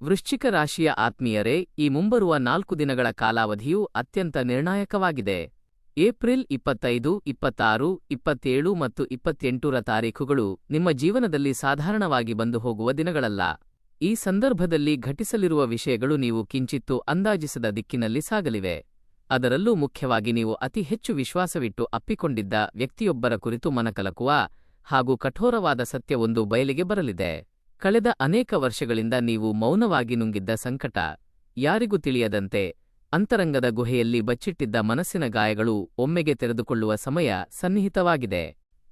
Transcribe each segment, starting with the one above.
ವೃಶ್ಚಿಕ ರಾಶಿಯ ಆತ್ಮೀಯರೇ, ಈ ಮುಂಬರುವ 4 ದಿನಗಳ ಕಾಲಾವಧಿಯು ಅತ್ಯಂತ ನಿರ್ಣಾಯಕವಾಗಿದೆ. ಏಪ್ರಿಲ್ 25, 26, 27 ಮತ್ತು 28ರ ತಾರೀಖುಗಳು ನಿಮ್ಮ ಜೀವನದಲ್ಲಿ ಸಾಧಾರಣವಾಗಿ ಬಂದು ಹೋಗುವ ದಿನಗಳಲ್ಲ. ಈ ಸಂದರ್ಭದಲ್ಲಿ ಘಟಿಸಲಿರುವ ವಿಷಯಗಳು ನೀವು ಕಿಂಚಿತ್ತೂ ಅಂದಾಜಿಸದ ದಿಕ್ಕಿನಲ್ಲಿ ಸಾಗಲಿವೆ. ಅದರಲ್ಲೂ ಮುಖ್ಯವಾಗಿ ನೀವು ಅತಿ ಹೆಚ್ಚು ವಿಶ್ವಾಸವಿಟ್ಟು ಅಪ್ಪಿಕೊಂಡಿದ್ದ ವ್ಯಕ್ತಿಯೊಬ್ಬರ ಕುರಿತು ಮನಕಲಕುವ ಹಾಗೂ ಕಠೋರವಾದ ಸತ್ಯವೊಂದು ಬಯಲಿಗೆ ಬರಲಿದೆ. ಕಳೆದ ಅನೇಕ ವರ್ಷಗಳಿಂದ ನೀವು ಮೌನವಾಗಿ ನುಂಗಿದ್ದ ಸಂಕಟ, ಯಾರಿಗೂ ತಿಳಿಯದಂತೆ ಅಂತರಂಗದ ಗುಹೆಯಲ್ಲಿ ಬಚ್ಚಿಟ್ಟಿದ್ದ ಮನಸ್ಸಿನ ಗಾಯಗಳು ಒಮ್ಮೆಗೆ ತೆರೆದುಕೊಳ್ಳುವ ಸಮಯ ಸನ್ನಿಹಿತವಾಗಿದೆ.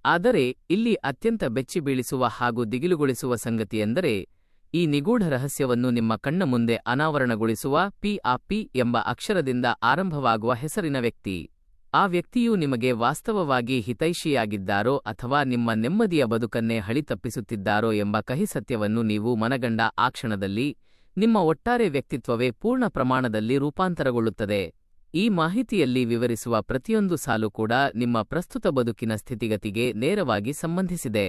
ಆದರೆ ಇಲ್ಲಿ ಅತ್ಯಂತ ಬೆಚ್ಚಿಬೀಳಿಸುವ ಹಾಗೂ ದಿಗಿಲುಗೊಳಿಸುವ ಸಂಗತಿಯೆಂದರೆ, ಈ ನಿಗೂಢ ರಹಸ್ಯವನ್ನು ನಿಮ್ಮ ಕಣ್ಣ ಮುಂದೆ ಅನಾವರಣಗೊಳಿಸುವ ಪಿ ಎಂಬ ಅಕ್ಷರದಿಂದ ಆರಂಭವಾಗುವ ಹೆಸರಿನ ವ್ಯಕ್ತಿ. ಆ ವ್ಯಕ್ತಿಯು ನಿಮಗೆ ವಾಸ್ತವವಾಗಿ ಹಿತೈಷಿಯಾಗಿದ್ದಾರೋ ಅಥವಾ ನಿಮ್ಮ ನೆಮ್ಮದಿಯ ಬದುಕನ್ನೇ ಹಳಿತಪ್ಪಿಸುತ್ತಿದ್ದಾರೋ ಎಂಬ ಕಹಿ ಸತ್ಯವನ್ನು ನೀವು ಮನಗಂಡ ಆ ಕ್ಷಣದಲ್ಲಿ ನಿಮ್ಮ ಒಟ್ಟಾರೆ ವ್ಯಕ್ತಿತ್ವವೇ ಪೂರ್ಣ ಪ್ರಮಾಣದಲ್ಲಿ ರೂಪಾಂತರಗೊಳ್ಳುತ್ತದೆ. ಈ ಮಾಹಿತಿಯಲ್ಲಿ ವಿವರಿಸುವ ಪ್ರತಿಯೊಂದು ಸಾಲು ಕೂಡ ನಿಮ್ಮ ಪ್ರಸ್ತುತ ಬದುಕಿನ ಸ್ಥಿತಿಗತಿಗೆ ನೇರವಾಗಿ ಸಂಬಂಧಿಸಿದೆ.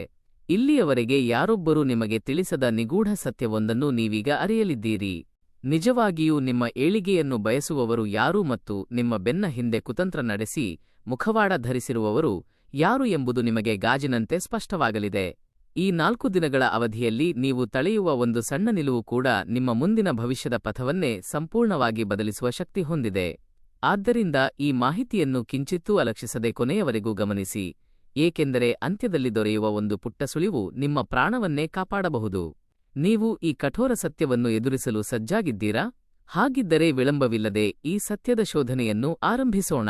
ಇಲ್ಲಿಯವರೆಗೆ ಯಾರೊಬ್ಬರೂ ನಿಮಗೆ ತಿಳಿಸದ ನಿಗೂಢ ಸತ್ಯವೊಂದನ್ನು ನೀವೀಗ ಅರಿಯಲಿದ್ದೀರಿ. ನಿಜವಾಗಿಯೂ ನಿಮ್ಮ ಏಳಿಗೆಯನ್ನು ಬಯಸುವವರು ಯಾರು ಮತ್ತು ನಿಮ್ಮ ಬೆನ್ನ ಹಿಂದೆ ಕುತಂತ್ರ ನಡೆಸಿ ಮುಖವಾಡ ಧರಿಸಿರುವವರು ಯಾರು ಎಂಬುದು ನಿಮಗೆ ಗಾಜಿನಂತೆ ಸ್ಪಷ್ಟವಾಗಲಿದೆ. ಈ 4 ದಿನಗಳ ಅವಧಿಯಲ್ಲಿ ನೀವು ತಳೆಯುವ ಒಂದು ಸಣ್ಣ ನಿಲುವು ಕೂಡ ನಿಮ್ಮ ಮುಂದಿನ ಭವಿಷ್ಯದ ಪಥವನ್ನೇ ಸಂಪೂರ್ಣವಾಗಿ ಬದಲಿಸುವ ಶಕ್ತಿ ಹೊಂದಿದೆ. ಆದ್ದರಿಂದ ಈ ಮಾಹಿತಿಯನ್ನು ಕಿಂಚಿತ್ತೂ ಅಲಕ್ಷಿಸದೆ ಕೊನೆಯವರೆಗೂ ಗಮನಿಸಿ, ಏಕೆಂದರೆ ಅಂತ್ಯದಲ್ಲಿ ದೊರೆಯುವ ಒಂದು ಪುಟ್ಟ ಸುಳಿವು ನಿಮ್ಮ ಪ್ರಾಣವನ್ನೇ ಕಾಪಾಡಬಹುದು. ನೀವು ಈ ಕಠೋರ ಸತ್ಯವನ್ನು ಎದುರಿಸಲು ಸಜ್ಜಾಗಿದ್ದೀರಾ? ಹಾಗಿದ್ದರೆ ವಿಳಂಬವಿಲ್ಲದೆ ಈ ಸತ್ಯದ ಶೋಧನೆಯನ್ನು ಆರಂಭಿಸೋಣ.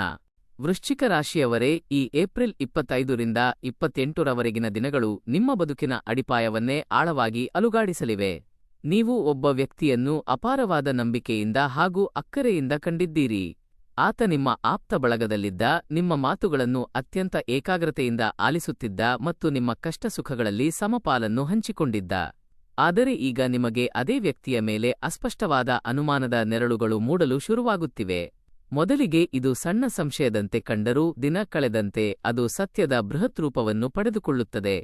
ವೃಶ್ಚಿಕ ರಾಶಿಯವರೇ, ಈ ಏಪ್ರಿಲ್ 25ರಿಂದ 28ರವರೆಗಿನ ದಿನಗಳು ನಿಮ್ಮ ಬದುಕಿನ ಅಡಿಪಾಯವನ್ನೇ ಆಳವಾಗಿ ಅಲುಗಾಡಿಸಲಿವೆ. ನೀವು ಒಬ್ಬ ವ್ಯಕ್ತಿಯನ್ನು ಅಪಾರವಾದ ನಂಬಿಕೆಯಿಂದ ಹಾಗೂ ಅಕ್ಕರೆಯಿಂದ ಕಂಡಿದ್ದೀರಿ. ಆತ ನಿಮ್ಮ ಆಪ್ತ ಬಳಗದಲ್ಲಿದ್ದ, ನಿಮ್ಮ ಮಾತುಗಳನ್ನು ಅತ್ಯಂತ ಏಕಾಗ್ರತೆಯಿಂದ ಆಲಿಸುತ್ತಿದ್ದ ಮತ್ತು ನಿಮ್ಮ ಕಷ್ಟ ಸುಖಗಳಲ್ಲಿ ಸಮಪಾಲನ್ನು ಹಂಚಿಕೊಂಡಿದ್ದ. ಆದರೆ ಈಗ ನಿಮಗೆ ಅದೇ ವ್ಯಕ್ತಿಯ ಮೇಲೆ ಅಸ್ಪಷ್ಟವಾದ ಅನುಮಾನದ ನೆರಳುಗಳು ಮೂಡಲು ಶುರುವಾಗುತ್ತಿವೆ. ಮೊದಲಿಗೆ ಇದು ಸಣ್ಣ ಸಂಶಯದಂತೆ ಕಂಡರೂ ದಿನ ಕಳೆದಂತೆ ಅದು ಸತ್ಯದ ಬೃಹತ್ ರೂಪವನ್ನು ಪಡೆದುಕೊಳ್ಳುತ್ತದೆ.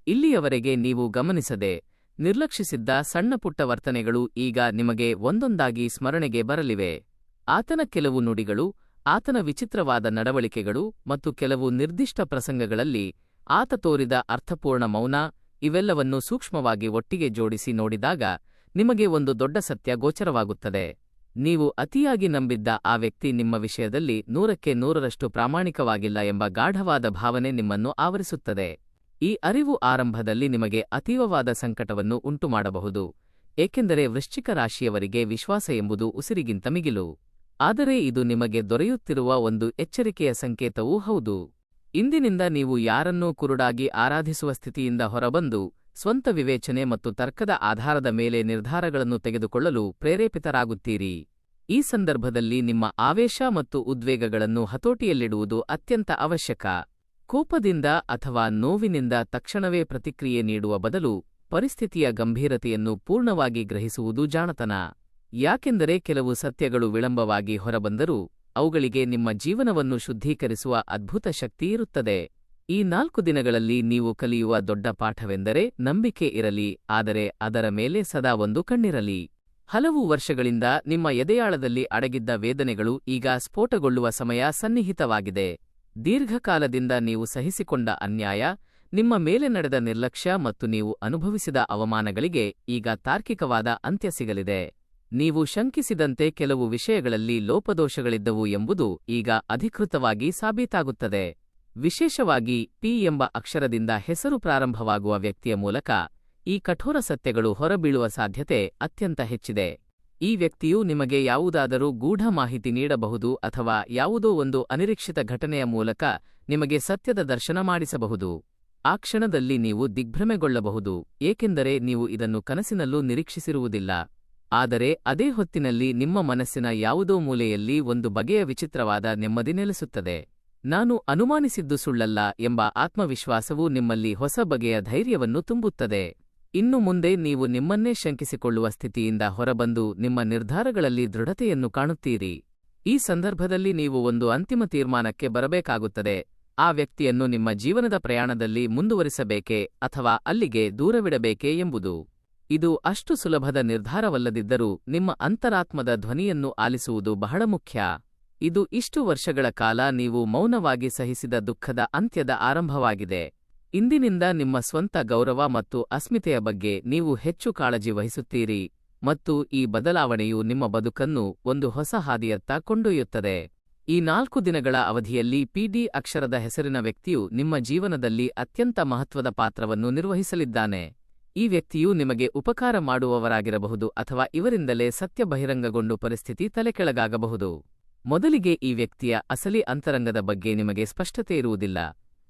ಇಲ್ಲಿಯವರೆಗೆ ನೀವು ಗಮನಿಸದೆ ನಿರ್ಲಕ್ಷಿಸಿದ್ದ ಸಣ್ಣಪುಟ್ಟ ವರ್ತನೆಗಳು ಈಗ ನಿಮಗೆ ಒಂದೊಂದಾಗಿ ಸ್ಮರಣೆಗೆ ಬರಲಿವೆ. ಆತನ ಕೆಲವು ನುಡಿಗಳು, ಆತನ ವಿಚಿತ್ರವಾದ ನಡವಳಿಕೆಗಳು ಮತ್ತು ಕೆಲವು ನಿರ್ದಿಷ್ಟ ಪ್ರಸಂಗಗಳಲ್ಲಿ ಆತ ತೋರಿದ ಅರ್ಥಪೂರ್ಣ ಮೌನ, ಇವೆಲ್ಲವನ್ನು ಸೂಕ್ಷ್ಮವಾಗಿ ಒಟ್ಟಿಗೆ ಜೋಡಿಸಿ ನೋಡಿದಾಗ ನಿಮಗೆ ಒಂದು ದೊಡ್ಡ ಸತ್ಯ ಗೋಚರವಾಗುತ್ತದೆ. ನೀವು ಅತಿಯಾಗಿ ನಂಬಿದ್ದ ಆ ವ್ಯಕ್ತಿ ನಿಮ್ಮ ವಿಷಯದಲ್ಲಿ 100ಕ್ಕೆ 100ರಷ್ಟು ಪ್ರಾಮಾಣಿಕವಾಗಿಲ್ಲ ಎಂಬ ಗಾಢವಾದ ಭಾವನೆ ನಿಮ್ಮನ್ನು ಆವರಿಸುತ್ತದೆ. ಈ ಅರಿವು ಆರಂಭದಲ್ಲಿ ನಿಮಗೆ ಅತೀವವಾದ ಸಂಕಟವನ್ನು ಉಂಟುಮಾಡಬಹುದು, ಏಕೆಂದರೆ ವೃಶ್ಚಿಕ ರಾಶಿಯವರಿಗೆ ವಿಶ್ವಾಸ ಎಂಬುದು ಉಸಿರಿಗಿಂತ ಮಿಗಿಲು. ಆದರೆ ಇದು ನಿಮಗೆ ದೊರೆಯುತ್ತಿರುವ ಒಂದು ಎಚ್ಚರಿಕೆಯ ಸಂಕೇತವೂ ಹೌದು. ಇಂದಿನಿಂದ ನೀವು ಯಾರನ್ನೂ ಕುರುಡಾಗಿ ಆರಾಧಿಸುವ ಸ್ಥಿತಿಯಿಂದ ಹೊರಬಂದು ಸ್ವಂತ ವಿವೇಚನೆ ಮತ್ತು ತರ್ಕದ ಆಧಾರದ ಮೇಲೆ ನಿರ್ಧಾರಗಳನ್ನು ತೆಗೆದುಕೊಳ್ಳಲು ಪ್ರೇರೇಪಿತರಾಗುತ್ತೀರಿ. ಈ ಸಂದರ್ಭದಲ್ಲಿ ನಿಮ್ಮ ಆವೇಶ ಮತ್ತು ಉದ್ವೇಗಗಳನ್ನು ಹತೋಟಿಯಲ್ಲಿಡುವುದು ಅತ್ಯಂತ ಅವಶ್ಯಕ. ಕೋಪದಿಂದ ಅಥವಾ ನೋವಿನಿಂದ ತಕ್ಷಣವೇ ಪ್ರತಿಕ್ರಿಯೆ ನೀಡುವ ಬದಲು ಪರಿಸ್ಥಿತಿಯ ಗಂಭೀರತೆಯನ್ನು ಪೂರ್ಣವಾಗಿ ಗ್ರಹಿಸುವುದು ಜಾಣತನ. ಯಾಕೆಂದರೆ ಕೆಲವು ಸತ್ಯಗಳು ವಿಳಂಬವಾಗಿ ಹೊರಬಂದರೂ ಅವುಗಳಿಗೆ ನಿಮ್ಮ ಜೀವನವನ್ನು ಶುದ್ಧೀಕರಿಸುವ ಅದ್ಭುತ ಶಕ್ತಿ ಇರುತ್ತದೆ. ಈ 4 ದಿನಗಳಲ್ಲಿ ನೀವು ಕಲಿಯುವ ದೊಡ್ಡ ಪಾಠವೆಂದರೆ, ನಂಬಿಕೆ ಇರಲಿ, ಆದರೆ ಅದರ ಮೇಲೆ ಸದಾ ಒಂದು ಕಣ್ಣಿರಲಿ. ಹಲವು ವರ್ಷಗಳಿಂದ ನಿಮ್ಮ ಎದೆಯಾಳದಲ್ಲಿ ಅಡಗಿದ್ದ ವೇದನೆಗಳು ಈಗ ಸ್ಫೋಟಗೊಳ್ಳುವ ಸಮಯ ಸನ್ನಿಹಿತವಾಗಿದೆ. ದೀರ್ಘಕಾಲದಿಂದ ನೀವು ಸಹಿಸಿಕೊಂಡ ಅನ್ಯಾಯ, ನಿಮ್ಮ ಮೇಲೆ ನಡೆದ ನಿರ್ಲಕ್ಷ್ಯ ಮತ್ತು ನೀವು ಅನುಭವಿಸಿದ ಅವಮಾನಗಳಿಗೆ ಈಗ ತಾರ್ಕಿಕವಾದ ಅಂತ್ಯ ಸಿಗಲಿದೆ. ನೀವು ಶಂಕಿಸಿದಂತೆ ಕೆಲವು ವಿಷಯಗಳಲ್ಲಿ ಲೋಪದೋಷಗಳಿದ್ದವು ಎಂಬುದು ಈಗ ಅಧಿಕೃತವಾಗಿ ಸಾಬೀತಾಗುತ್ತದೆ. ವಿಶೇಷವಾಗಿ ಪಿ ಎಂಬ ಅಕ್ಷರದಿಂದ ಹೆಸರು ಪ್ರಾರಂಭವಾಗುವ ವ್ಯಕ್ತಿಯ ಮೂಲಕ ಈ ಕಠೋರ ಸತ್ಯಗಳು ಹೊರಬೀಳುವ ಸಾಧ್ಯತೆ ಅತ್ಯಂತ ಹೆಚ್ಚಿದೆ. ಈ ವ್ಯಕ್ತಿಯು ನಿಮಗೆ ಯಾವುದಾದರೂ ಗೂಢ ಮಾಹಿತಿ ನೀಡಬಹುದು ಅಥವಾ ಯಾವುದೋ ಒಂದು ಅನಿರೀಕ್ಷಿತ ಘಟನೆಯ ಮೂಲಕ ನಿಮಗೆ ಸತ್ಯದ ದರ್ಶನ ಮಾಡಿಸಬಹುದು. ಆ ಕ್ಷಣದಲ್ಲಿ ನೀವು ದಿಗ್ಭ್ರಮೆಗೊಳ್ಳಬಹುದು, ಏಕೆಂದರೆ ನೀವು ಇದನ್ನು ಕನಸಿನಲ್ಲೂ ನಿರೀಕ್ಷಿಸಿರುವುದಿಲ್ಲ. ಆದರೆ ಅದೇ ಹೊತ್ತಿನಲ್ಲಿ ನಿಮ್ಮ ಮನಸ್ಸಿನ ಯಾವುದೋ ಮೂಲೆಯಲ್ಲಿ ಒಂದು ಬಗೆಯ ವಿಚಿತ್ರವಾದ ನೆಮ್ಮದಿ ನೆಲೆಸುತ್ತದೆ. ನಾನು ಅನುಮಾನಿಸಿದ್ದು ಸುಳ್ಳಲ್ಲ ಎಂಬ ಆತ್ಮವಿಶ್ವಾಸವು ನಿಮ್ಮಲ್ಲಿ ಹೊಸ ಬಗೆಯ ಧೈರ್ಯವನ್ನು ತುಂಬುತ್ತದೆ. ಇನ್ನು ಮುಂದೆ ನೀವು ನಿಮ್ಮನ್ನೇ ಶಂಕಿಸಿಕೊಳ್ಳುವ ಸ್ಥಿತಿಯಿಂದ ಹೊರಬಂದು ನಿಮ್ಮ ನಿರ್ಧಾರಗಳಲ್ಲಿ ದೃಢತೆಯನ್ನು ಕಾಣುತ್ತೀರಿ. ಈ ಸಂದರ್ಭದಲ್ಲಿ ನೀವು ಒಂದು ಅಂತಿಮ ತೀರ್ಮಾನಕ್ಕೆ ಬರಬೇಕಾಗುತ್ತದೆ. ಆ ವ್ಯಕ್ತಿಯನ್ನು ನಿಮ್ಮ ಜೀವನದ ಪ್ರಯಾಣದಲ್ಲಿ ಮುಂದುವರಿಸಬೇಕೇ ಅಥವಾ ಅಲ್ಲಿಗೆ ದೂರವಿಡಬೇಕೇ ಎಂಬುದು. ಇದು ಅಷ್ಟು ಸುಲಭದ ನಿರ್ಧಾರವಲ್ಲದಿದ್ದರೂ ನಿಮ್ಮ ಅಂತರಾತ್ಮದ ಧ್ವನಿಯನ್ನು ಆಲಿಸುವುದು ಬಹಳ ಮುಖ್ಯ. ಇದು ಇಷ್ಟು ವರ್ಷಗಳ ಕಾಲ ನೀವು ಮೌನವಾಗಿ ಸಹಿಸಿದ ದುಃಖದ ಅಂತ್ಯದ ಆರಂಭವಾಗಿದೆ. ಇಂದಿನಿಂದ ನಿಮ್ಮ ಸ್ವಂತ ಗೌರವ ಮತ್ತು ಅಸ್ಮಿತೆಯ ಬಗ್ಗೆ ನೀವು ಹೆಚ್ಚು ಕಾಳಜಿ ವಹಿಸುತ್ತೀರಿ, ಮತ್ತು ಈ ಬದಲಾವಣೆಯು ನಿಮ್ಮ ಬದುಕನ್ನು ಒಂದು ಹೊಸ ಹಾದಿಯತ್ತ ಕೊಂಡೊಯ್ಯುತ್ತದೆ. ಈ 4 ದಿನಗಳ ಅವಧಿಯಲ್ಲಿ PD ಅಕ್ಷರದ ಹೆಸರಿನ ವ್ಯಕ್ತಿಯು ನಿಮ್ಮ ಜೀವನದಲ್ಲಿ ಅತ್ಯಂತ ಮಹತ್ವದ ಪಾತ್ರವನ್ನು ನಿರ್ವಹಿಸಲಿದ್ದಾನೆ. ಈ ವ್ಯಕ್ತಿಯು ನಿಮಗೆ ಉಪಕಾರ ಮಾಡುವವರಾಗಿರಬಹುದು ಅಥವಾ ಇವರಿಂದಲೇ ಸತ್ಯ ಬಹಿರಂಗಗೊಂಡು ಪರಿಸ್ಥಿತಿ ತಲೆಕೆಳಗಾಗಬಹುದು. ಮೊದಲಿಗೆ ಈ ವ್ಯಕ್ತಿಯ ಅಸಲಿ ಅಂತರಂಗದ ಬಗ್ಗೆ ನಿಮಗೆ ಸ್ಪಷ್ಟತೆ ಇರುವುದಿಲ್ಲ.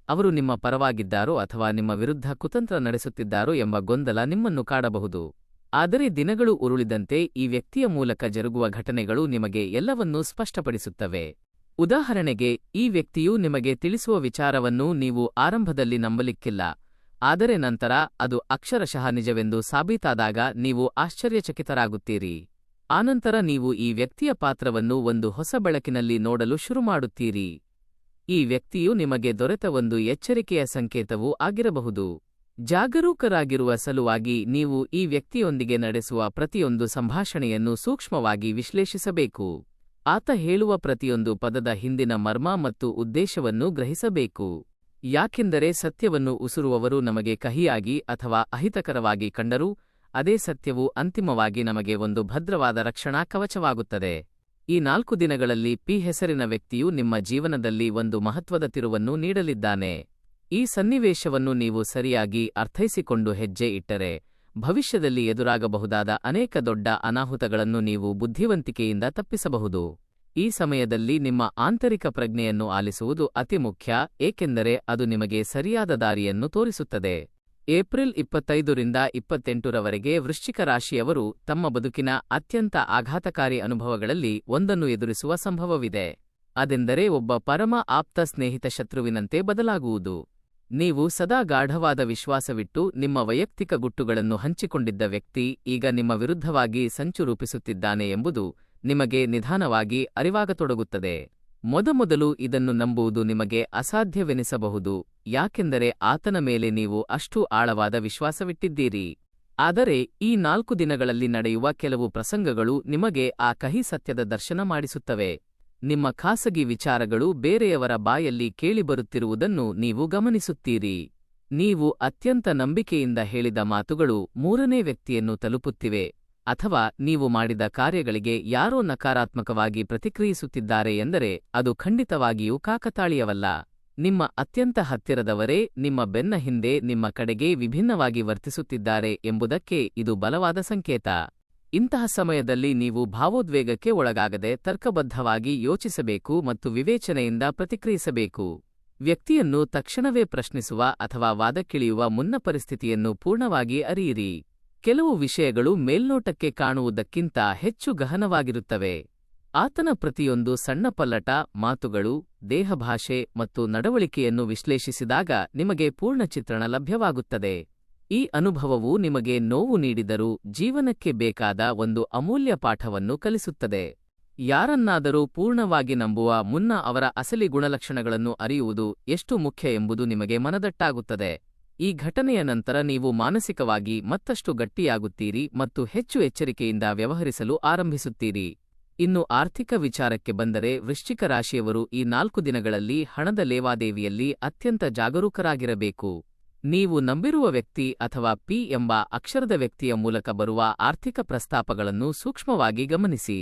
ಅವರು ನಿಮ್ಮ ಪರವಾಗಿದ್ದಾರೋ ಅಥವಾ ನಿಮ್ಮ ವಿರುದ್ಧ ಕುತಂತ್ರ ನಡೆಸುತ್ತಿದ್ದಾರೋ ಎಂಬ ಗೊಂದಲ ನಿಮ್ಮನ್ನು ಕಾಡಬಹುದು. ಆದರೆ ದಿನಗಳು ಉರುಳಿದಂತೆ ಈ ವ್ಯಕ್ತಿಯ ಮೂಲಕ ಜರುಗುವ ಘಟನೆಗಳು ನಿಮಗೆ ಎಲ್ಲವನ್ನೂ ಸ್ಪಷ್ಟಪಡಿಸುತ್ತವೆ. ಉದಾಹರಣೆಗೆ, ಈ ವ್ಯಕ್ತಿಯು ನಿಮಗೆ ತಿಳಿಸುವ ವಿಚಾರವನ್ನು ನೀವು ಆರಂಭದಲ್ಲಿ ನಂಬಲಿಕ್ಕಿಲ್ಲ, ಆದರೆ ನಂತರ ಅದು ಅಕ್ಷರಶಃ ನಿಜವೆಂದು ಸಾಬೀತಾದಾಗ ನೀವು ಆಶ್ಚರ್ಯಚಕಿತರಾಗುತ್ತೀರಿ. ಆನಂತರ ನೀವು ಈ ವ್ಯಕ್ತಿಯ ಪಾತ್ರವನ್ನು ಒಂದು ಹೊಸ ಬೆಳಕಿನಲ್ಲಿ ನೋಡಲು ಶುರುಮಾಡುತ್ತೀರಿ. ಈ ವ್ಯಕ್ತಿಯು ನಿಮಗೆ ದೊರೆತ ಒಂದು ಎಚ್ಚರಿಕೆಯ ಸಂಕೇತವೂ ಆಗಿರಬಹುದು. ಜಾಗರೂಕರಾಗಿರುವ ಸಲುವಾಗಿ ನೀವು ಈ ವ್ಯಕ್ತಿಯೊಂದಿಗೆ ನಡೆಸುವ ಪ್ರತಿಯೊಂದು ಸಂಭಾಷಣೆಯನ್ನು ಸೂಕ್ಷ್ಮವಾಗಿ ವಿಶ್ಲೇಷಿಸಬೇಕು. ಆತ ಹೇಳುವ ಪ್ರತಿಯೊಂದು ಪದದ ಹಿಂದಿನ ಮರ್ಮ ಮತ್ತು ಉದ್ದೇಶವನ್ನು ಗ್ರಹಿಸಬೇಕು. ಯಾಕೆಂದರೆ ಸತ್ಯವನ್ನು ಉಸುರುವವರು ನಮಗೆ ಕಹಿಯಾಗಿ ಅಥವಾ ಅಹಿತಕರವಾಗಿ ಕಂಡರೂ, ಅದೇ ಸತ್ಯವು ಅಂತಿಮವಾಗಿ ನಮಗೆ ಒಂದು ಭದ್ರವಾದ ರಕ್ಷಣಾ ಕವಚವಾಗುತ್ತದೆ. ಈ 4 ದಿನಗಳಲ್ಲಿ P ಹೆಸರಿನ ವ್ಯಕ್ತಿಯು ನಿಮ್ಮ ಜೀವನದಲ್ಲಿ ಒಂದು ಮಹತ್ವದ ತಿರುವನ್ನು ನೀಡಲಿದ್ದಾನೆ. ಈ ಸನ್ನಿವೇಶವನ್ನು ನೀವು ಸರಿಯಾಗಿ ಅರ್ಥೈಸಿಕೊಂಡು ಹೆಜ್ಜೆ ಇಟ್ಟರೆ, ಭವಿಷ್ಯದಲ್ಲಿ ಎದುರಾಗಬಹುದಾದ ಅನೇಕ ದೊಡ್ಡ ಅನಾಹುತಗಳನ್ನು ನೀವು ಬುದ್ಧಿವಂತಿಕೆಯಿಂದ ತಪ್ಪಿಸಬಹುದು. ಈ ಸಮಯದಲ್ಲಿ ನಿಮ್ಮ ಆಂತರಿಕ ಪ್ರಜ್ಞೆಯನ್ನು ಆಲಿಸುವುದು ಅತಿ ಮುಖ್ಯ, ಏಕೆಂದರೆ ಅದು ನಿಮಗೆ ಸರಿಯಾದ ದಾರಿಯನ್ನು ತೋರಿಸುತ್ತದೆ. ಏಪ್ರಿಲ್ 25ರಿಂದ 28ರವರೆಗೆ ವೃಶ್ಚಿಕ ರಾಶಿಯವರು ತಮ್ಮ ಬದುಕಿನ ಅತ್ಯಂತ ಆಘಾತಕಾರಿ ಅನುಭವಗಳಲ್ಲಿ ಒಂದನ್ನು ಎದುರಿಸುವ ಸಂಭವವಿದೆ. ಅದೆಂದರೆ ಒಬ್ಬ ಪರಮ ಆಪ್ತ ಸ್ನೇಹಿತ ಶತ್ರುವಿನಂತೆ ಬದಲಾಗುವುದು. ನೀವು ಸದಾ ಗಾಢವಾದ ವಿಶ್ವಾಸವಿಟ್ಟು ನಿಮ್ಮ ವೈಯಕ್ತಿಕ ಗುಟ್ಟುಗಳನ್ನು ಹಂಚಿಕೊಂಡಿದ್ದ ವ್ಯಕ್ತಿ ಈಗ ನಿಮ್ಮ ವಿರುದ್ಧವಾಗಿ ಸಂಚು ರೂಪಿಸುತ್ತಿದ್ದಾನೆ ಎಂಬುದು ನಿಮಗೆ ನಿಧಾನವಾಗಿ ಅರಿವಾಗತೊಡಗುತ್ತದೆ. ಮೊದಮೊದಲು ಇದನ್ನು ನಂಬುವುದು ನಿಮಗೆ ಅಸಾಧ್ಯವೆನಿಸಬಹುದು, ಯಾಕೆಂದರೆ ಆತನ ಮೇಲೆ ನೀವು ಅಷ್ಟು ಆಳವಾದ ವಿಶ್ವಾಸವಿಟ್ಟಿದ್ದೀರಿ. ಆದರೆ ಈ 4 ದಿನಗಳಲ್ಲಿ ನಡೆಯುವ ಕೆಲವು ಪ್ರಸಂಗಗಳು ನಿಮಗೆ ಆ ಕಹಿ ಸತ್ಯದ ದರ್ಶನ ಮಾಡಿಸುತ್ತವೆ. ನಿಮ್ಮ ಖಾಸಗಿ ವಿಚಾರಗಳು ಬೇರೆಯವರ ಬಾಯಲ್ಲಿ ಕೇಳಿಬರುತ್ತಿರುವುದನ್ನು ನೀವು ಗಮನಿಸುತ್ತೀರಿ. ನೀವು ಅತ್ಯಂತ ನಂಬಿಕೆಯಿಂದ ಹೇಳಿದ ಮಾತುಗಳು 3ನೇ ವ್ಯಕ್ತಿಯನ್ನು ತಲುಪುತ್ತಿವೆ, ಅಥವಾ ನೀವು ಮಾಡಿದ ಕಾರ್ಯಗಳಿಗೆ ಯಾರೋ ನಕಾರಾತ್ಮಕವಾಗಿ ಪ್ರತಿಕ್ರಿಯಿಸುತ್ತಿದ್ದಾರೆ ಎಂದರೆ ಅದು ಖಂಡಿತವಾಗಿಯೂ ಕಾಕತಾಳೀಯವಲ್ಲ. ನಿಮ್ಮ ಅತ್ಯಂತ ಹತ್ತಿರದವರೇ ನಿಮ್ಮ ಬೆನ್ನ ಹಿಂದೆ ನಿಮ್ಮ ಕಡೆಗೆ ವಿಭಿನ್ನವಾಗಿ ವರ್ತಿಸುತ್ತಿದ್ದಾರೆ ಎಂಬುದಕ್ಕೆ ಇದು ಬಲವಾದ ಸಂಕೇತ. ಇಂತಹ ಸಮಯದಲ್ಲಿ ನೀವು ಭಾವೋದ್ವೇಗಕ್ಕೆ ಒಳಗಾಗದೆ ತರ್ಕಬದ್ಧವಾಗಿ ಯೋಚಿಸಬೇಕು ಮತ್ತು ವಿವೇಚನೆಯಿಂದ ಪ್ರತಿಕ್ರಿಯಿಸಬೇಕು. ವ್ಯಕ್ತಿಯನ್ನು ತಕ್ಷಣವೇ ಪ್ರಶ್ನಿಸುವ ಅಥವಾ ವಾದಕ್ಕಿಳಿಯುವ ಮುನ್ನ ಪರಿಸ್ಥಿತಿಯನ್ನು ಪೂರ್ಣವಾಗಿ ಅರಿಯಿರಿ. ಕೆಲವು ವಿಷಯಗಳು ಮೇಲ್ನೋಟಕ್ಕೆ ಕಾಣುವುದಕ್ಕಿಂತ ಹೆಚ್ಚು ಗಹನವಾಗಿರುತ್ತವೆ. ಆತನ ಪ್ರತಿಯೊಂದು ಸಣ್ಣ ಪಲ್ಲಟ, ಮಾತುಗಳು, ದೇಹಭಾಷೆ ಮತ್ತು ನಡವಳಿಕೆಯನ್ನು ವಿಶ್ಲೇಷಿಸಿದಾಗ ನಿಮಗೆ ಪೂರ್ಣ ಚಿತ್ರಣ ಲಭ್ಯವಾಗುತ್ತದೆ. ಈ ಅನುಭವವು ನಿಮಗೆ ನೋವು ನೀಡಿದರೂ ಜೀವನಕ್ಕೆ ಬೇಕಾದ ಒಂದು ಅಮೂಲ್ಯ ಪಾಠವನ್ನು ಕಲಿಸುತ್ತದೆ. ಯಾರನ್ನಾದರೂ ಪೂರ್ಣವಾಗಿ ನಂಬುವ ಮುನ್ನ ಅವರ ಅಸಲಿ ಗುಣಲಕ್ಷಣಗಳನ್ನು ಅರಿಯುವುದು ಎಷ್ಟು ಮುಖ್ಯ ಎಂಬುದು ನಿಮಗೆ ಮನದಟ್ಟಾಗುತ್ತದೆ. ಈ ಘಟನೆಯ ನಂತರ ನೀವು ಮಾನಸಿಕವಾಗಿ ಮತ್ತಷ್ಟು ಗಟ್ಟಿಯಾಗುತ್ತೀರಿ ಮತ್ತು ಹೆಚ್ಚು ಎಚ್ಚರಿಕೆಯಿಂದ ವ್ಯವಹರಿಸಲು ಆರಂಭಿಸುತ್ತೀರಿ. ಇನ್ನು ಆರ್ಥಿಕ ವಿಚಾರಕ್ಕೆ ಬಂದರೆ, ವೃಶ್ಚಿಕ ರಾಶಿಯವರು ಈ 4 ದಿನಗಳಲ್ಲಿ ಹಣದ ಲೇವಾದೇವಿಯಲ್ಲಿ ಅತ್ಯಂತ ಜಾಗರೂಕರಾಗಿರಬೇಕು. ನೀವು ನಂಬಿರುವ ವ್ಯಕ್ತಿ ಅಥವಾ P ಎಂಬ ಅಕ್ಷರದ ವ್ಯಕ್ತಿಯ ಮೂಲಕ ಬರುವ ಆರ್ಥಿಕ ಪ್ರಸ್ತಾಪಗಳನ್ನು ಸೂಕ್ಷ್ಮವಾಗಿ ಗಮನಿಸಿ.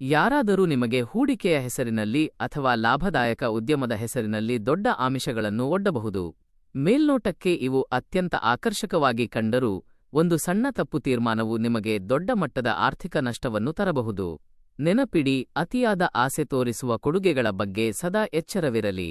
ಯಾರಾದರೂ ನಿಮಗೆ ಹೂಡಿಕೆಯ ಹೆಸರಿನಲ್ಲಿ ಅಥವಾ ಲಾಭದಾಯಕ ಉದ್ಯಮದ ಹೆಸರಿನಲ್ಲಿ ದೊಡ್ಡ ಆಮಿಷಗಳನ್ನು ಒಡ್ಡಬಹುದು. ಮೇಲ್ನೋಟಕ್ಕೆ ಇವು ಅತ್ಯಂತ ಆಕರ್ಷಕವಾಗಿ ಕಂಡರೂ, ಒಂದು ಸಣ್ಣ ತಪ್ಪು ತೀರ್ಮಾನವು ನಿಮಗೆ ದೊಡ್ಡ ಮಟ್ಟದ ಆರ್ಥಿಕ ನಷ್ಟವನ್ನು ತರಬಹುದು. ನೆನಪಿಡಿ, ಅತಿಯಾದ ಆಸೆ ತೋರಿಸುವ ಕೊಡುಗೆಗಳ ಬಗ್ಗೆ ಸದಾ ಎಚ್ಚರವಿರಲಿ.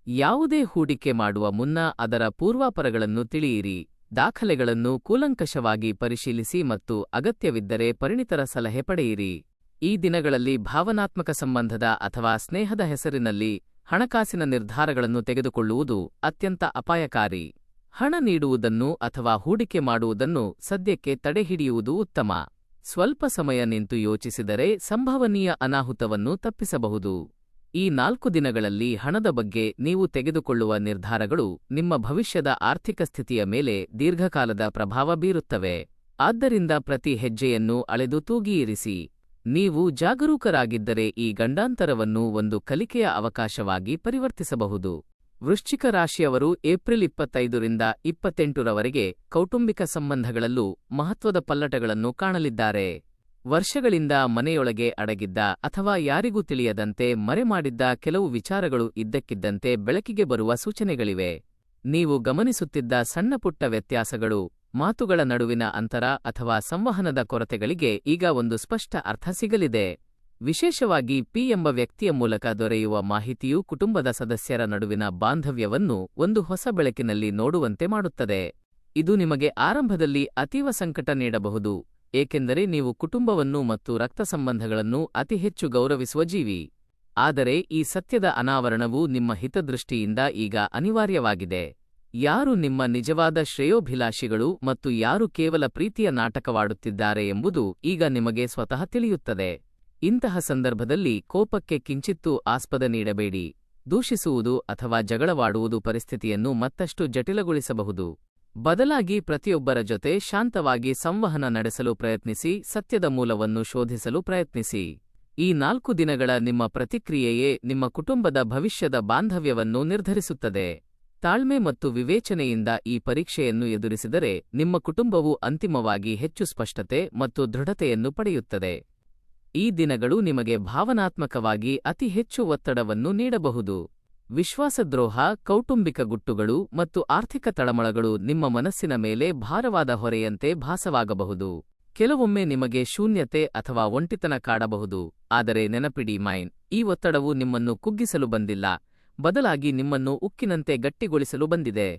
ಯಾವುದೇ ಹೂಡಿಕೆ ಮಾಡುವ ಮುನ್ನ ಅದರ ಪೂರ್ವಾಪರಗಳನ್ನು ತಿಳಿಯಿರಿ. ದಾಖಲೆಗಳನ್ನು ಕೂಲಂಕಷವಾಗಿ ಪರಿಶೀಲಿಸಿ ಮತ್ತು ಅಗತ್ಯವಿದ್ದರೆ ಪರಿಣಿತರ ಸಲಹೆ ಪಡೆಯಿರಿ. ಈ ದಿನಗಳಲ್ಲಿ ಭಾವನಾತ್ಮಕ ಸಂಬಂಧದ ಅಥವಾ ಸ್ನೇಹದ ಹೆಸರಿನಲ್ಲಿ ಹಣಕಾಸಿನ ನಿರ್ಧಾರಗಳನ್ನು ತೆಗೆದುಕೊಳ್ಳುವುದು ಅತ್ಯಂತ ಅಪಾಯಕಾರಿ. ಹಣ ನೀಡುವುದನ್ನು ಅಥವಾ ಹೂಡಿಕೆ ಮಾಡುವುದನ್ನು ಸದ್ಯಕ್ಕೆ ತಡೆಹಿಡಿಯುವುದು ಉತ್ತಮ. ಸ್ವಲ್ಪ ಸಮಯ ನಿಂತು ಯೋಚಿಸಿದರೆ ಸಂಭವನೀಯ ಅನಾಹುತವನ್ನು ತಪ್ಪಿಸಬಹುದು. ಈ 4 ದಿನಗಳಲ್ಲಿ ಹಣದ ಬಗ್ಗೆ ನೀವು ತೆಗೆದುಕೊಳ್ಳುವ ನಿರ್ಧಾರಗಳು ನಿಮ್ಮ ಭವಿಷ್ಯದ ಆರ್ಥಿಕ ಸ್ಥಿತಿಯ ಮೇಲೆ ದೀರ್ಘಕಾಲದ ಪ್ರಭಾವ ಬೀರುತ್ತವೆ. ಆದ್ದರಿಂದ ಪ್ರತಿ ಹೆಜ್ಜೆಯನ್ನು ಅಳೆದು ತೂಗಿ ಇರಿಸಿ. ನೀವು ಜಾಗರೂಕರಾಗಿದ್ದರೆ ಈ ಗಂಡಾಂತರವನ್ನು ಒಂದು ಕಲಿಕೆಯ ಅವಕಾಶವಾಗಿ ಪರಿವರ್ತಿಸಬಹುದು. ವೃಶ್ಚಿಕ ರಾಶಿಯವರು ಏಪ್ರಿಲ್ 25ರಿಂದ 28ರವರೆಗೆ ಕೌಟುಂಬಿಕ ಸಂಬಂಧಗಳಲ್ಲೂ ಮಹತ್ವದ ಪಲ್ಲಟಗಳನ್ನು ಕಾಣಲಿದ್ದಾರೆ. ವರ್ಷಗಳಿಂದ ಮನೆಯೊಳಗೆ ಅಡಗಿದ್ದ ಅಥವಾ ಯಾರಿಗೂ ತಿಳಿಯದಂತೆ ಮರೆಮಾಡಿದ್ದ ಕೆಲವು ವಿಚಾರಗಳು ಇದ್ದಕ್ಕಿದ್ದಂತೆ ಬೆಳಕಿಗೆ ಬರುವ ಸೂಚನೆಗಳಿವೆ. ನೀವು ಗಮನಿಸುತ್ತಿದ್ದ ಸಣ್ಣಪುಟ್ಟ ವ್ಯತ್ಯಾಸಗಳು, ಮಾತುಗಳ ನಡುವಿನ ಅಂತರ ಅಥವಾ ಸಂವಹನದ ಕೊರತೆಗಳಿಗೆ ಈಗ ಒಂದು ಸ್ಪಷ್ಟ ಅರ್ಥ ಸಿಗಲಿದೆ. ವಿಶೇಷವಾಗಿ ಪಿ ಎಂಬ ವ್ಯಕ್ತಿಯ ಮೂಲಕ ದೊರೆಯುವ ಮಾಹಿತಿಯು ಕುಟುಂಬದ ಸದಸ್ಯರ ನಡುವಿನ ಬಾಂಧವ್ಯವನ್ನು ಒಂದು ಹೊಸ ಬೆಳಕಿನಲ್ಲಿ ನೋಡುವಂತೆ ಮಾಡುತ್ತದೆ. ಇದು ನಿಮಗೆ ಆರಂಭದಲ್ಲಿ ಅತೀವ ಸಂಕಟ ನೀಡಬಹುದು, ಏಕೆಂದರೆ ನೀವು ಕುಟುಂಬವನ್ನು ಮತ್ತು ರಕ್ತ ಸಂಬಂಧಗಳನ್ನು ಅತಿ ಹೆಚ್ಚು ಗೌರವಿಸುವ ಜೀವಿ. ಆದರೆ ಈ ಸತ್ಯದ ಅನಾವರಣವು ನಿಮ್ಮ ಹಿತದೃಷ್ಟಿಯಿಂದ ಈಗ ಅನಿವಾರ್ಯವಾಗಿದೆ. ಯಾರು ನಿಮ್ಮ ನಿಜವಾದ ಶ್ರೇಯೋಭಿಲಾಷಿಗಳು ಮತ್ತು ಯಾರು ಕೇವಲ ಪ್ರೀತಿಯ ನಾಟಕವಾಡುತ್ತಿದ್ದಾರೆ ಎಂಬುದು ಈಗ ನಿಮಗೆ ಸ್ವತಃ ತಿಳಿಯುತ್ತದೆ. ಇಂತಹ ಸಂದರ್ಭದಲ್ಲಿ ಕೋಪಕ್ಕೆ ಕಿಂಚಿತ್ತೂ ಆಸ್ಪದ ನೀಡಬೇಡಿ. ದೂಷಿಸುವುದು ಅಥವಾ ಜಗಳವಾಡುವುದು ಪರಿಸ್ಥಿತಿಯನ್ನು ಮತ್ತಷ್ಟು ಜಟಿಲಗೊಳಿಸಬಹುದು. ಬದಲಾಗಿ ಪ್ರತಿಯೊಬ್ಬರ ಜೊತೆ ಶಾಂತವಾಗಿ ಸಂವಹನ ನಡೆಸಲು ಪ್ರಯತ್ನಿಸಿ, ಸತ್ಯದ ಮೂಲವನ್ನು ಶೋಧಿಸಲು ಪ್ರಯತ್ನಿಸಿ. ಈ 4 ದಿನಗಳ ನಿಮ್ಮ ಪ್ರತಿಕ್ರಿಯೆಯೇ ನಿಮ್ಮ ಕುಟುಂಬದ ಭವಿಷ್ಯದ ಬಾಂಧವ್ಯವನ್ನು ನಿರ್ಧರಿಸುತ್ತದೆ. ತಾಳ್ಮೆ ಮತ್ತು ವಿವೇಚನೆಯಿಂದ ಈ ಪರೀಕ್ಷೆಯನ್ನು ಎದುರಿಸಿದರೆ ನಿಮ್ಮ ಕುಟುಂಬವು ಅಂತಿಮವಾಗಿ ಹೆಚ್ಚು ಸ್ಪಷ್ಟತೆ ಮತ್ತು ದೃಢತೆಯನ್ನು ಪಡೆಯುತ್ತದೆ. ಈ ದಿನಗಳು ನಿಮಗೆ ಭಾವನಾತ್ಮಕವಾಗಿ ಅತಿ ಹೆಚ್ಚು ಒತ್ತಡವನ್ನು ನೀಡಬಹುದು. ವಿಶ್ವಾಸದ್ರೋಹ, ಕೌಟುಂಬಿಕ ಗುಟ್ಟುಗಳು ಮತ್ತು ಆರ್ಥಿಕ ತಳಮಳಗಳು ನಿಮ್ಮ ಮನಸ್ಸಿನ ಮೇಲೆ ಭಾರವಾದ ಹೊರೆಯಂತೆ ಭಾಸವಾಗಬಹುದು. ಕೆಲವೊಮ್ಮೆ ನಿಮಗೆ ಶೂನ್ಯತೆ ಅಥವಾ ಒಂಟಿತನ ಕಾಡಬಹುದು. ಆದರೆ ನೆನಪಿಡಿ ಈ ಒತ್ತಡವು ನಿಮ್ಮನ್ನು ಕುಗ್ಗಿಸಲು ಬಂದಿಲ್ಲ, ಬದಲಾಗಿ ನಿಮ್ಮನ್ನು ಉಕ್ಕಿನಂತೆ ಗಟ್ಟಿಗೊಳಿಸಲು ಬಂದಿದೆ.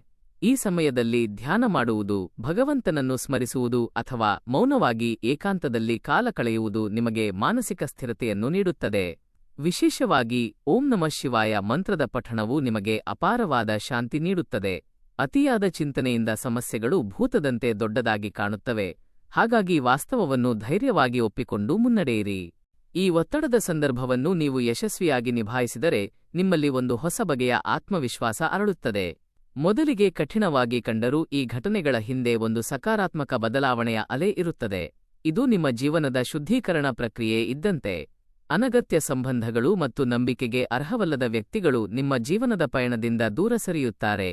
ಈ ಸಮಯದಲ್ಲಿ ಧ್ಯಾನ ಮಾಡುವುದು, ಭಗವಂತನನ್ನು ಸ್ಮರಿಸುವುದು ಅಥವಾ ಮೌನವಾಗಿ ಏಕಾಂತದಲ್ಲಿ ಕಾಲ ಕಳೆಯುವುದು ನಿಮಗೆ ಮಾನಸಿಕ ಸ್ಥಿರತೆಯನ್ನು ನೀಡುತ್ತದೆ. ವಿಶೇಷವಾಗಿ ಓಂ ನಮಃ ಶಿವಾಯ ಮಂತ್ರದ ಪಠಣವು ನಿಮಗೆ ಅಪಾರವಾದ ಶಾಂತಿ ನೀಡುತ್ತದೆ. ಅತಿಯಾದ ಚಿಂತನೆಯಿಂದ ಸಮಸ್ಯೆಗಳು ಭೂತದಂತೆ ದೊಡ್ಡದಾಗಿ ಕಾಣುತ್ತವೆ. ಹಾಗಾಗಿ ವಾಸ್ತವವನ್ನು ಧೈರ್ಯವಾಗಿ ಒಪ್ಪಿಕೊಂಡು ಮುನ್ನಡೆಯಿರಿ. ಈ ಒತ್ತಡದ ಸಂದರ್ಭವನ್ನು ನೀವು ಯಶಸ್ವಿಯಾಗಿ ನಿಭಾಯಿಸಿದರೆ ನಿಮ್ಮಲ್ಲಿ ಒಂದು ಹೊಸ ಬಗೆಯ ಆತ್ಮವಿಶ್ವಾಸ ಅರಳುತ್ತದೆ. ಮೊದಲಿಗೆ ಕಠಿಣವಾಗಿ ಕಂಡರೂ ಈ ಘಟನೆಗಳ ಹಿಂದೆ ಒಂದು ಸಕಾರಾತ್ಮಕ ಬದಲಾವಣೆಯ ಅಲೆ ಇರುತ್ತದೆ. ಇದು ನಿಮ್ಮ ಜೀವನದ ಶುದ್ಧೀಕರಣ ಪ್ರಕ್ರಿಯೆ ಇದ್ದಂತೆ. ಅನಗತ್ಯ ಸಂಬಂಧಗಳು ಮತ್ತು ನಂಬಿಕೆಗೆ ಅರ್ಹವಲ್ಲದ ವ್ಯಕ್ತಿಗಳು ನಿಮ್ಮ ಜೀವನದ ಪಯಣದಿಂದ ದೂರ ಸರಿಯುತ್ತಾರೆ.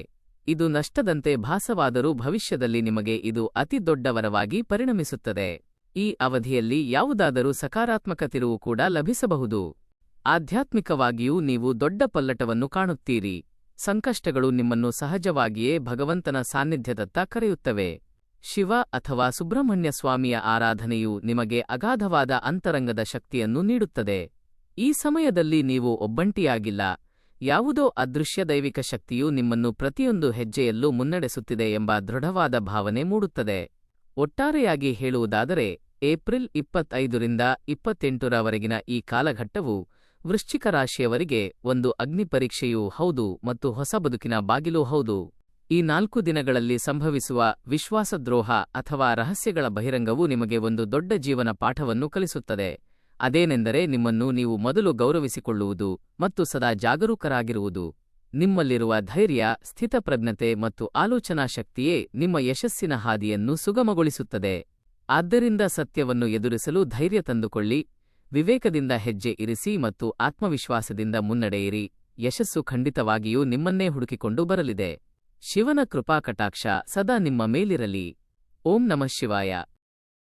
ಇದು ನಷ್ಟದಂತೆ ಭಾಸವಾದರೂ ಭವಿಷ್ಯದಲ್ಲಿ ನಿಮಗೆ ಇದು ಅತಿ ದೊಡ್ಡ ವರವಾಗಿ ಪರಿಣಮಿಸುತ್ತದೆ. ಈ ಅವಧಿಯಲ್ಲಿ ಯಾವುದಾದರೂ ಸಕಾರಾತ್ಮಕ ತಿರುವು ಕೂಡ ಲಭಿಸಬಹುದು. ಆಧ್ಯಾತ್ಮಿಕವಾಗಿಯೂ ನೀವು ದೊಡ್ಡ ಪಲ್ಲಟವನ್ನು ಕಾಣುತ್ತೀರಿ. ಸಂಕಷ್ಟಗಳು ನಿಮ್ಮನ್ನು ಸಹಜವಾಗಿಯೇ ಭಗವಂತನ ಸಾನ್ನಿಧ್ಯದತ್ತ ಕರೆಯುತ್ತವೆ. ಶಿವ ಅಥವಾ ಸುಬ್ರಹ್ಮಣ್ಯ ಸ್ವಾಮಿಯ ಆರಾಧನೆಯು ನಿಮಗೆ ಅಗಾಧವಾದ ಅಂತರಂಗದ ಶಕ್ತಿಯನ್ನು ನೀಡುತ್ತದೆ. ಈ ಸಮಯದಲ್ಲಿ ನೀವು ಒಬ್ಬಂಟಿಯಾಗಿಲ್ಲ. ಯಾವುದೋ ಅದೃಶ್ಯ ದೈವಿಕ ಶಕ್ತಿಯು ನಿಮ್ಮನ್ನು ಪ್ರತಿಯೊಂದು ಹೆಜ್ಜೆಯಲ್ಲೂ ಮುನ್ನಡೆಸುತ್ತಿದೆ ಎಂಬ ದೃಢವಾದ ಭಾವನೆ ಮೂಡುತ್ತದೆ. ಒಟ್ಟಾರೆಯಾಗಿ ಹೇಳುವುದಾದರೆ, ಏಪ್ರಿಲ್ 25ರಿಂದ 28ರವರೆಗಿನ ಈ ಕಾಲಘಟ್ಟವು ವೃಶ್ಚಿಕ ರಾಶಿಯವರಿಗೆ ಒಂದು ಅಗ್ನಿಪರೀಕ್ಷೆಯೂ ಹೌದು ಮತ್ತು ಹೊಸ ಬದುಕಿನ ಬಾಗಿಲೂ ಹೌದು. ಈ 4 ದಿನಗಳಲ್ಲಿ ಸಂಭವಿಸುವ ವಿಶ್ವಾಸದ್ರೋಹ ಅಥವಾ ರಹಸ್ಯಗಳ ಬಹಿರಂಗವು ನಿಮಗೆ ಒಂದು ದೊಡ್ಡ ಜೀವನ ಪಾಠವನ್ನು ಕಲಿಸುತ್ತದೆ. ಅದೇನೆಂದರೆ ನಿಮ್ಮನ್ನು ನೀವು ಮೊದಲು ಗೌರವಿಸಿಕೊಳ್ಳುವುದು ಮತ್ತು ಸದಾ ಜಾಗರೂಕರಾಗಿರುವುದು. ನಿಮ್ಮಲ್ಲಿರುವ ಧೈರ್ಯ, ಸ್ಥಿತಪ್ರಜ್ಞತೆ ಮತ್ತು ಆಲೋಚನಾ ಶಕ್ತಿಯೇ ನಿಮ್ಮ ಯಶಸ್ಸಿನ ಹಾದಿಯನ್ನು ಸುಗಮಗೊಳಿಸುತ್ತದೆ. ಆದ್ದರಿಂದ ಸತ್ಯವನ್ನು ಎದುರಿಸಲು ಧೈರ್ಯ ತಂದುಕೊಳ್ಳಿ, ವಿವೇಕದಿಂದ ಹೆಜ್ಜೆ ಇರಿಸಿ ಮತ್ತು ಆತ್ಮವಿಶ್ವಾಸದಿಂದ ಮುನ್ನಡೆಯಿರಿ. ಯಶಸ್ಸು ಖಂಡಿತವಾಗಿಯೂ ನಿಮ್ಮನ್ನೇ ಹುಡುಕಿಕೊಂಡು ಬರಲಿದೆ. ಶಿವನ ಕೃಪಾಕಟಾಕ್ಷ ಸದಾ ನಿಮ್ಮ ಮೇಲಿರಲಿ. ಓಂ ನಮಃ ಶಿವಾಯ.